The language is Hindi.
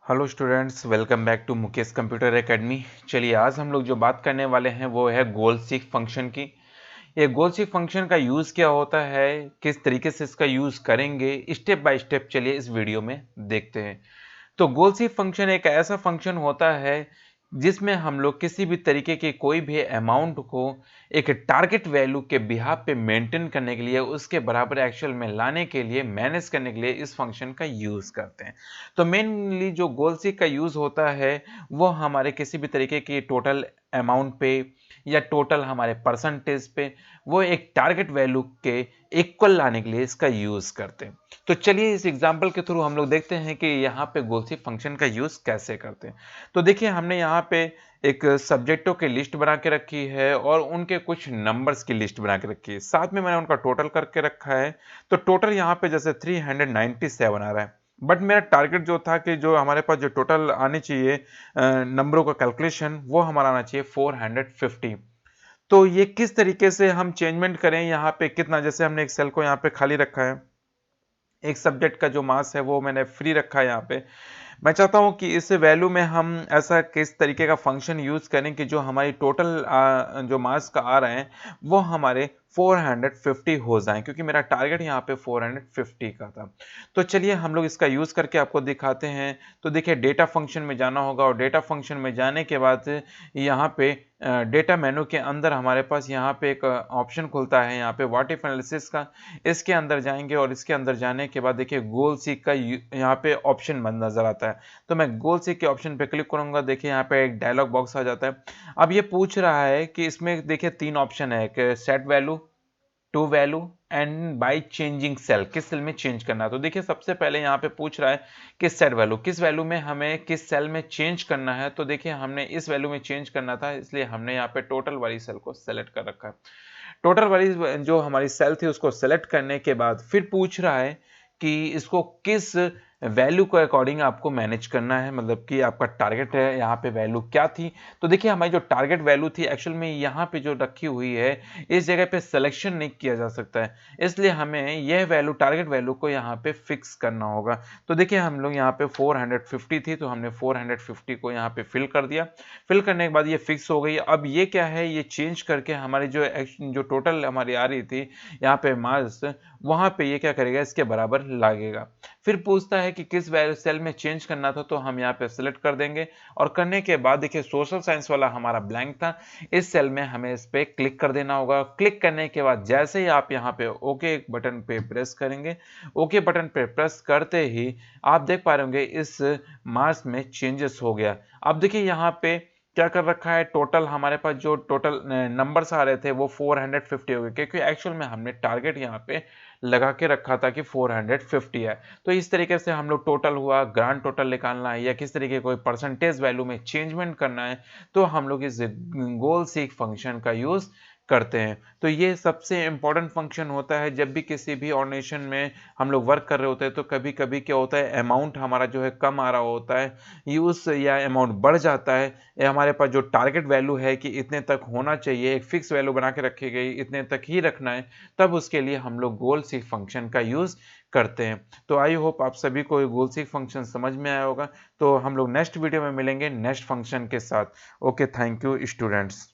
Hello students, welcome back to Mukesh computer academy. चलिए आज हम लोग जो बात करने वाले हैं वो है गोल सीक फंक्शन की। ये गोल सीक फंक्शन का यूज़ क्या होता है, किस तरीके से इसका यूज़ करेंगे, स्टेप बाय स्टेप चलिए इस वीडियो में देखते हैं। तो गोल सीक फंक्शन एक ऐसा फंक्शन होता है जिसमें हम लोग किसी भी तरीके के कोई भी अमाउंट को एक टारगेट वैल्यू के बिहाफ पे मेंटेन करने के लिए, उसके बराबर एक्चुअल में लाने के लिए, मैनेज करने के लिए इस फंक्शन का यूज़ करते हैं। तो मेनली जो गोल सीक का यूज़ होता है वो हमारे किसी भी तरीके की टोटल अमाउंट पे या टोटल हमारे परसेंटेज पे वो एक टारगेट वैल्यू के इक्वल लाने के लिए इसका यूज़ करते हैं। तो चलिए इस एग्जांपल के थ्रू हम लोग देखते हैं कि यहाँ पे गोल सीक फंक्शन का यूज़ कैसे करते हैं। तो देखिए हमने यहाँ पे एक सब्जेक्टों की लिस्ट बना के रखी है और उनके कुछ नंबर्स की लिस्ट बना के रखी है, साथ में मैंने उनका टोटल करके रखा है। तो टोटल यहाँ पे जैसे 397 आ रहा है, बट मेरा टारगेट जो था कि जो हमारे पास जो टोटल आनी चाहिए नंबरों का कैलकुलेशन वो हमारा आना चाहिए 450। तो ये किस तरीके से हम चेंजमेंट करें, यहाँ पे कितना, जैसे हमने एक सेल को यहाँ पे खाली रखा है, एक सब्जेक्ट का जो मास है वो मैंने फ्री रखा है यहाँ पे। मैं चाहता हूँ कि इस वैल्यू में हम ऐसा किस तरीके का फंक्शन यूज़ करें कि जो हमारी टोटल जो मार्क्स का आ रहे हैं वो हमारे 450 हो जाएं, क्योंकि मेरा टारगेट यहाँ पे 450 का था। तो चलिए हम लोग इसका यूज़ करके आपको दिखाते हैं। तो देखिए डेटा फंक्शन में जाना होगा और डेटा फंक्शन में जाने के बाद यहाँ पे डेटा मेनू के अंदर हमारे पास यहाँ पे एक ऑप्शन खुलता है, यहाँ पे व्हाट इफ एनालिसिस का। इसके अंदर जाएंगे और इसके अंदर जाने के बाद देखिए गोल सीक का यहाँ पे ऑप्शन बंद नजर आता है। तो मैं गोल सीक के ऑप्शन पे क्लिक करूंगा, देखिए यहाँ पे एक डायलॉग बॉक्स आ जाता है। अब ये पूछ रहा है कि इसमें देखिए तीन ऑप्शन है कि set value, to value and by changing cell, किस सेल में चेंज करना है। तो देखिए सबसे पहले यहाँ पे पूछ रहा है कि सेट वैल्यू, किस वैल्यू में हमें किस सेल में चेंज करना है। तो देखिए हमने इस वैल्यू में चेंज करना था, इसलिए हमने यहाँ पे टोटल वाली सेल को सेलेक्ट कर रखा है। टोटल वाली जो हमारी सेल थी उसको सेलेक्ट करने के बाद फिर पूछ रहा है कि इसको किस वैल्यू के अकॉर्डिंग आपको मैनेज करना है, मतलब कि आपका टारगेट है यहाँ पे वैल्यू क्या थी। तो देखिए हमारी जो टारगेट वैल्यू थी एक्चुअल में यहाँ पे जो रखी हुई है, इस जगह पे सिलेक्शन नहीं किया जा सकता है, इसलिए हमें यह वैल्यू टारगेट वैल्यू को यहाँ पे फिक्स करना होगा। तो देखिए हम लोग यहाँ पे 450 थी तो हमने 450 को यहाँ पे फिल कर दिया। फिल करने के बाद ये फिक्स हो गई। अब ये क्या है, ये चेंज करके हमारी जो टोटल हमारी आ रही थी यहाँ पे मार्क्स, वहां पे ये क्या करेगा, इसके बराबर लागेगा। फिर पूछता है कि किस वैल्यू सेल में चेंज करना था, तो हम यहाँ पे सिलेक्ट कर देंगे और करने के बाद देखिए सोशल साइंस वाला हमारा ब्लैंक था, इस सेल में हमें इस पे क्लिक कर देना होगा। क्लिक करने के बाद जैसे ही आप यहाँ पे ओके बटन पे प्रेस करेंगे, ओके बटन पे प्रेस करते ही आप देख पा रहे होंगे इस मार्क्स में चेंजेस हो गया। अब देखिए यहाँ पे क्या कर रखा है, टोटल हमारे पास जो टोटल नंबर्स आ रहे थे वो 450 हो गए, क्योंकि एक्चुअल में हमने टारगेट यहाँ पे लगा के रखा था कि 450 है। तो इस तरीके से हम लोग टोटल हुआ, ग्रांड टोटल निकालना है या किस तरीके कोई परसेंटेज वैल्यू में चेंजमेंट करना है, तो हम लोग इस गोल सीक फंक्शन का यूज करते हैं। तो ये सबसे इंपॉर्टेंट फंक्शन होता है जब भी किसी भी ऑर्गेनाइजेशन में हम लोग वर्क कर रहे होते हैं। तो कभी कभी क्या होता है, अमाउंट हमारा जो है कम आ रहा होता है, यूज या अमाउंट बढ़ जाता है, या हमारे पास जो टारगेट वैल्यू है कि इतने तक होना चाहिए, एक फिक्स वैल्यू बना के रखी गई, इतने तक ही रखना है, तब उसके लिए हम लोग गोल सीक फंक्शन का यूज करते हैं। तो आई होप आप सभी को गोल सीक फंक्शन समझ में आया होगा। तो हम लोग नेक्स्ट वीडियो में मिलेंगे नेक्स्ट फंक्शन के साथ। Okay, thank you students.